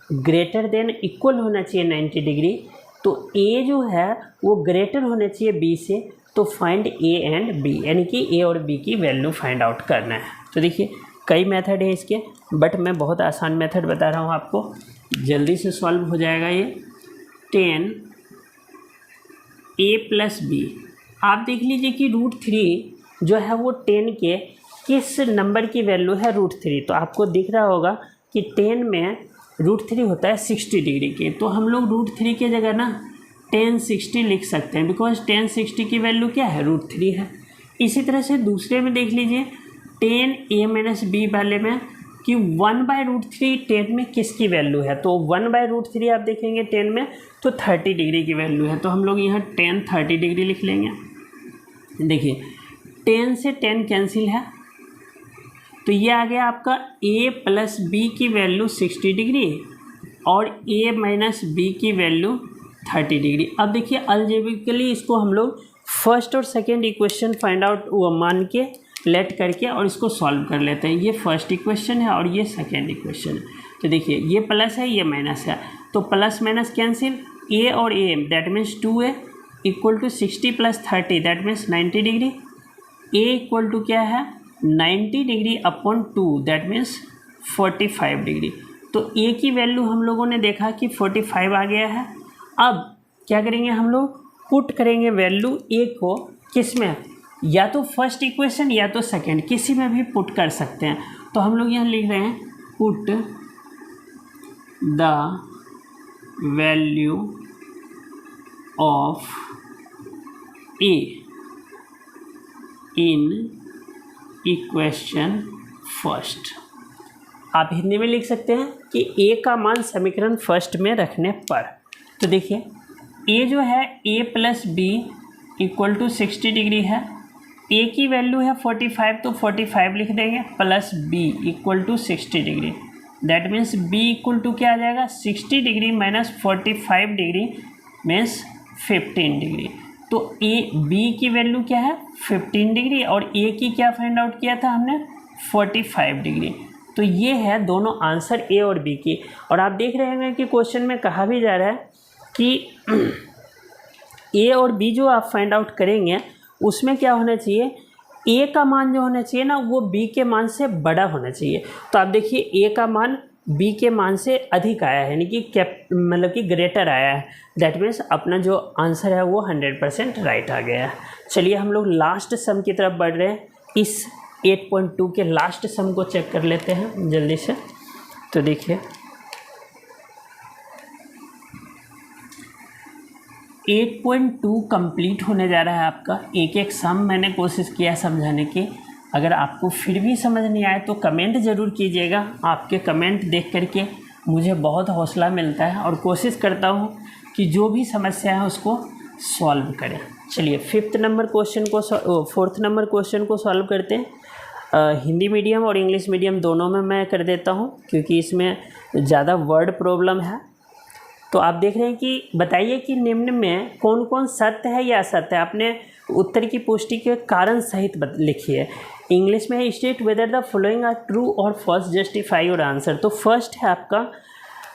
ग्रेटर देन इक्वल होना चाहिए 90 डिग्री, तो a जो है वो ग्रेटर होना चाहिए b से। तो फाइंड a एंड b, यानी कि a और b की वैल्यू फाइंड आउट करना है। तो देखिए कई मेथड है इसके, बट मैं बहुत आसान मेथड बता रहा हूँ आपको, जल्दी से सॉल्व हो जाएगा ये। 10a + b, आप देख लीजिए कि √3 जो है वो 10 के किस नंबर की वैल्यू है √3। तो आपको दिख रहा होगा कि 10 में √3 होता है 60 डिग्री के, तो हम लोग √3 की जगह ना 1060 लिख सकते हैं, बिकॉज 1060 की वैल्यू क्या है √3 है। इसी तरह से दूसरे में देख लीजिए 10a - b वाले में कि 1/√3 10 में किसकी वैल्यू है। तो 1/√3 आप देखेंगे 10 में तो 30 डिग्री की वैल्यू है, तो हम लोग यहाँ 10 30 डिग्री लिख लेंगे। देखिए 10 से 10 कैंसिल है, तो ये आ गया आपका a + b की वैल्यू 60 डिग्री और a - b की वैल्यू 30 डिग्री। अब देखिए अलजेब्रिकली इसको हम लोग फर्स्ट और सेकेंड इक्वेशन फाइंड आउट मान के लेट करके और इसको सॉल्व कर लेते हैं। ये फर्स्ट इक्वेशन है और ये सेकेंड इक्वेशन है। तो देखिए ये प्लस है ये माइनस है, तो प्लस माइनस कैंसिल, a और a that means 2a = 60 + 30 that means 90 degree. a = क्या है 90 degree upon 2 that means 45 degree. तो a की वैल्यू हम लोगों ने देखा कि 45 आ गया है। अब क्या करेंगे हम लोग, पुट करेंगे वैल्यू a को किस में, या तो फर्स्ट इक्वेशन या तो सेकंड, किसी में भी पुट कर सकते हैं। तो हम लोग यहाँ लिख रहे हैं put the value of a in equation first. आप हिंदी में लिख सकते हैं कि a का मान समीकरण फर्स्ट में रखने पर। तो देखिए a जो है a + b = 60 डिग्री है, a की वैल्यू है 45 तो 45 लिख देंगे plus b = 60 degree that means b = क्या आ जाएगा 60 डिग्री - 45 डिग्री मीन्स 15 डिग्री। तो b की वैल्यू क्या है 15 डिग्री और a की क्या फाइंड आउट किया था हमने 45 डिग्री। तो ये है दोनों आंसर a और b की। और आप देख रहे होंगे कि क्वेश्चन में कहा भी जा रहा है कि a और b जो आप फाइंड आउट करेंगे उसमें क्या होना चाहिए, a का मान जो होना चाहिए ना वो b के मान से बड़ा होना चाहिए। तो आप देखिए a का मान b के मान से अधिक आया है, यानी कि मतलब कि ग्रेटर आया है, दैट मीन्स अपना जो आंसर है वो 100% राइट आ गया है। चलिए हम लोग लास्ट सम की तरफ बढ़ रहे हैं। इस 8.2 के लास्ट सम को चेक कर लेते हैं जल्दी से। तो देखिए 8.2 कंप्लीट होने जा रहा है आपका। एक एक सम मैंने कोशिश किया समझाने की। अगर आपको फिर भी समझ नहीं आए तो कमेंट ज़रूर कीजिएगा। आपके कमेंट देख करके मुझे बहुत हौसला मिलता है और कोशिश करता हूँ कि जो भी समस्या है उसको सॉल्व करें। चलिए फोर्थ नंबर क्वेश्चन को सॉल्व करते हैं। हिंदी मीडियम और इंग्लिश मीडियम दोनों में मैं कर देता हूँ क्योंकि इसमें ज़्यादा वर्ड प्रॉब्लम है। तो आप देख रहे हैं कि बताइए कि निम्न में कौन कौन सत्य है या असत्य है। आपने उत्तर की पुष्टि के कारण सहित लिखिए। इंग्लिश में है state whether the following are true और फॉल्स, जस्टिफाई योर आंसर। तो फर्स्ट है आपका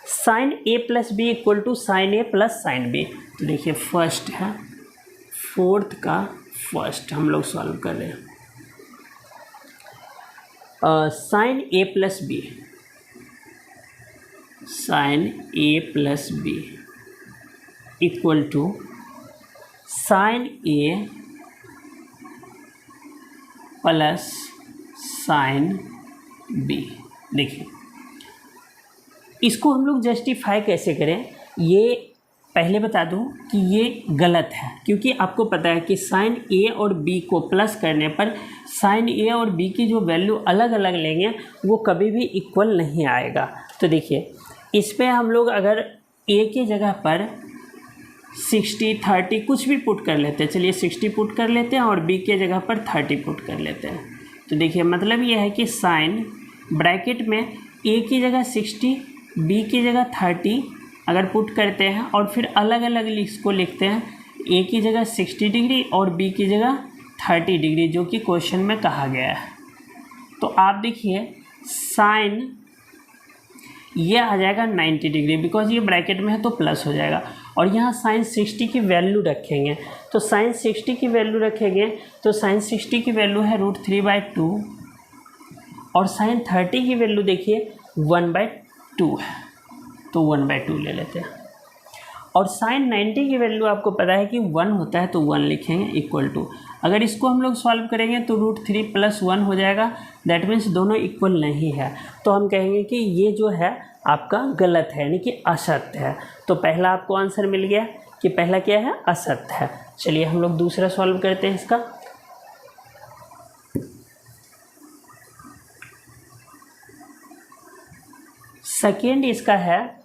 sin a + b = sin a + sin b। तो देखिए फर्स्ट है, फोर्थ का फर्स्ट हम लोग सॉल्व कर रहे हैं। Sine A plus B, sine A plus B equal to sine A plus sine B. देखिए इसको हम लोग जस्टिफाई कैसे करें, ये पहले बता दूं कि ये गलत है, क्योंकि आपको पता है कि साइन ए और बी को प्लस करने पर साइन ए और बी की जो वैल्यू अलग अलग लेंगे वो कभी भी इक्वल नहीं आएगा। तो देखिए इस पे हम लोग अगर ए की जगह पर 60 30 कुछ भी पुट कर लेते हैं, चलिए 60 पुट कर लेते हैं और बी के जगह पर 30 पुट कर लेते हैं। तो देखिए मतलब ये है कि साइन ब्रैकेट में ए की जगह 60 बी की जगह 30 अगर पुट करते हैं और फिर अलग अलग इसको लिखते हैं, ए की जगह 60 डिग्री और बी की जगह 30 डिग्री जो कि क्वेश्चन में कहा गया है। तो आप देखिए साइन ये आ जाएगा 90 डिग्री, बिकॉज ये ब्रैकेट में है तो प्लस हो जाएगा, और यहाँ साइन 60 की वैल्यू रखेंगे। तो साइन 60 की वैल्यू रखेंगे तो साइन 60 की वैल्यू है √3/2 और साइन 30 की वैल्यू देखिए 1/2 है, तो 1/2 ले लेते हैं। और साइन 90 की वैल्यू आपको पता है कि 1 होता है तो 1 लिखेंगे इक्वल टू, अगर इसको हम लोग सॉल्व करेंगे तो √3 + 1 हो जाएगा, दैट मीन्स दोनों इक्वल नहीं है। तो हम कहेंगे कि ये जो है आपका गलत है, यानी कि असत्य है। तो पहला आपको आंसर मिल गया कि पहला क्या है, असत्य है। चलिए हम लोग दूसरा सॉल्व करते हैं इसका। सेकेंड इसका है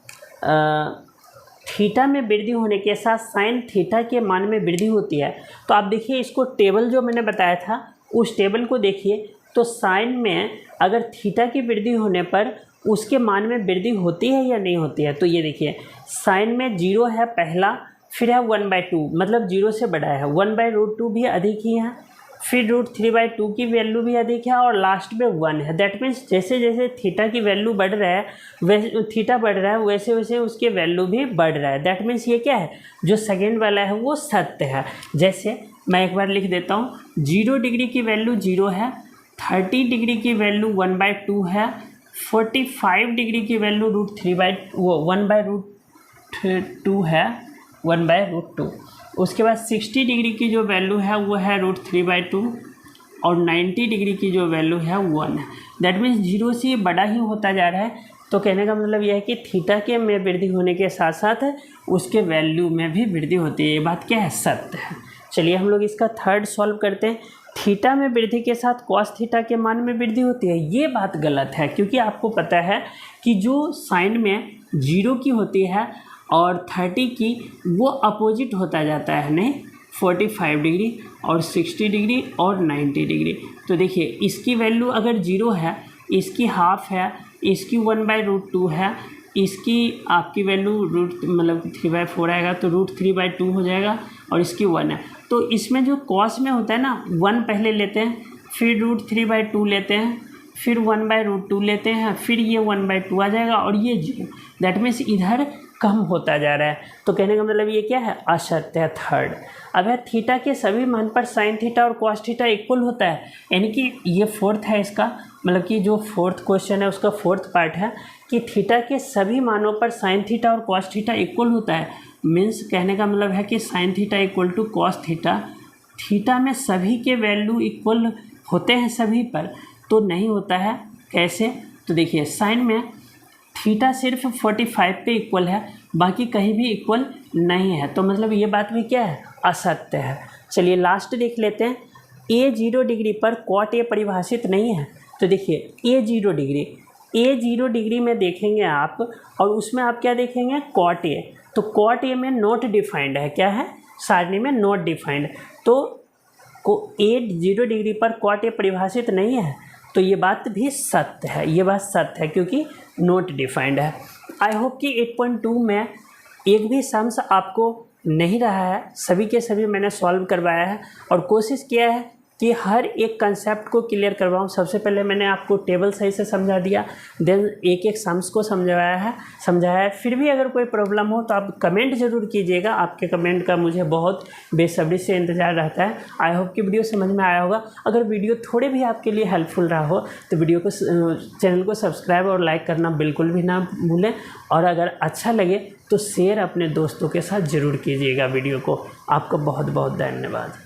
थीटा में वृद्धि होने के साथ साइन थीटा के मान में वृद्धि होती है। तो आप देखिए इसको टेबल जो मैंने बताया था उस टेबल को देखिए, तो साइन में अगर थीटा की वृद्धि होने पर उसके मान में वृद्धि होती है या नहीं होती है। तो ये देखिए साइन में 0 है पहला, फिर है 1/2 मतलब 0 से बड़ा है, 1/√2 भी अधिक ही है, फिर √3/2 की वैल्यू भी अधिक है और लास्ट में 1 है। दैट मीन्स जैसे जैसे थीटा की वैल्यू बढ़ रहा है वैसे थीटा बढ़ रहा है वैसे वैसे उसके वैल्यू भी बढ़ रहा है। दैट मीन्स ये क्या है, जो सेकेंड वाला है वो सत्य है। जैसे मैं एक बार लिख देता हूँ, 0 डिग्री की वैल्यू 0 है, 30 डिग्री की वैल्यू 1/2 है, 45 डिग्री की वैल्यू √1/√2 है, 1/√2। उसके बाद 60 डिग्री की जो वैल्यू है वो है √3/2 और 90 डिग्री की जो वैल्यू है 1 है। दैट मीन्स 0 से बड़ा ही होता जा रहा है। तो कहने का मतलब यह है कि थीटा के में वृद्धि होने के साथ साथ उसके वैल्यू में भी वृद्धि होती है। ये बात क्या है, सत्य है। चलिए हम लोग इसका थर्ड सॉल्व करते हैं। थीटा में वृद्धि के साथ कॉस थीटा के मान में वृद्धि होती है, ये बात गलत है, क्योंकि आपको पता है कि जो साइन में 0 की होती है और 30 की वो अपोजिट होता जाता है, नहीं 45 डिग्री और 60 डिग्री और 90 डिग्री। तो देखिए इसकी वैल्यू अगर 0 है, इसकी हाफ है, इसकी 1/√2 है, इसकी आपकी वैल्यू मतलब 3/4 आएगा तो √3/2 हो जाएगा और इसकी 1 है। तो इसमें जो कॉस में होता है ना 1 पहले लेते हैं, फिर √3/2 लेते हैं, फिर 1/√2 लेते हैं, फिर ये 1/2 आ जाएगा और ये 0। दैट मीन्स इधर कम होता जा रहा है। तो कहने का मतलब ये क्या है, असत्य है थर्ड। अब है थीटा के सभी मान पर साइन थीटा और कॉस थीटा इक्वल होता है, यानी कि ये फोर्थ है इसका, मतलब कि जो फोर्थ क्वेश्चन है उसका फोर्थ पार्ट है कि थीटा के सभी मानों पर साइन थीटा और कॉस थीटा इक्वल होता है। मीन्स कहने का मतलब है कि sine theta equal to cos theta, theta में सभी के वैल्यू इक्वल होते हैं सभी पर, तो नहीं होता है। कैसे, तो देखिए साइन में थीटा सिर्फ 45 पे इक्वल है, बाकी कहीं भी इक्वल नहीं है। तो मतलब ये बात भी क्या है, असत्य है। चलिए लास्ट देख लेते हैं। ए 0 डिग्री पर कॉट ए परिभाषित नहीं है। तो देखिए ए 0 डिग्री में देखेंगे आप और उसमें आप क्या देखेंगे, कॉट ए। तो कॉट ए में नॉट डिफाइंड है, क्या है, सारणी में नॉट डिफाइंड। तो ए 0 डिग्री पर कॉट ए परिभाषित नहीं है, तो ये बात भी सत्य है, ये बात सत्य है क्योंकि नॉट डिफाइंड है। आई होप कि 8.2 में एक भी सम्स आपको नहीं रहा है, सभी के सभी मैंने सॉल्व करवाया है और कोशिश किया है कि हर एक कंसेप्ट को क्लियर करवाऊँ। सबसे पहले मैंने आपको टेबल सही से समझा दिया, देन एक एक सम्स को समझाया है। फिर भी अगर कोई प्रॉब्लम हो तो आप कमेंट ज़रूर कीजिएगा, आपके कमेंट का मुझे बहुत बेसब्री से इंतज़ार रहता है। आई होप कि वीडियो समझ में आया होगा। अगर वीडियो थोड़े भी आपके लिए हेल्पफुल रहा हो तो वीडियो को चैनल को सब्सक्राइब और लाइक करना बिल्कुल भी ना भूलें, और अगर अच्छा लगे तो शेयर अपने दोस्तों के साथ ज़रूर कीजिएगा वीडियो को। आपका बहुत बहुत धन्यवाद।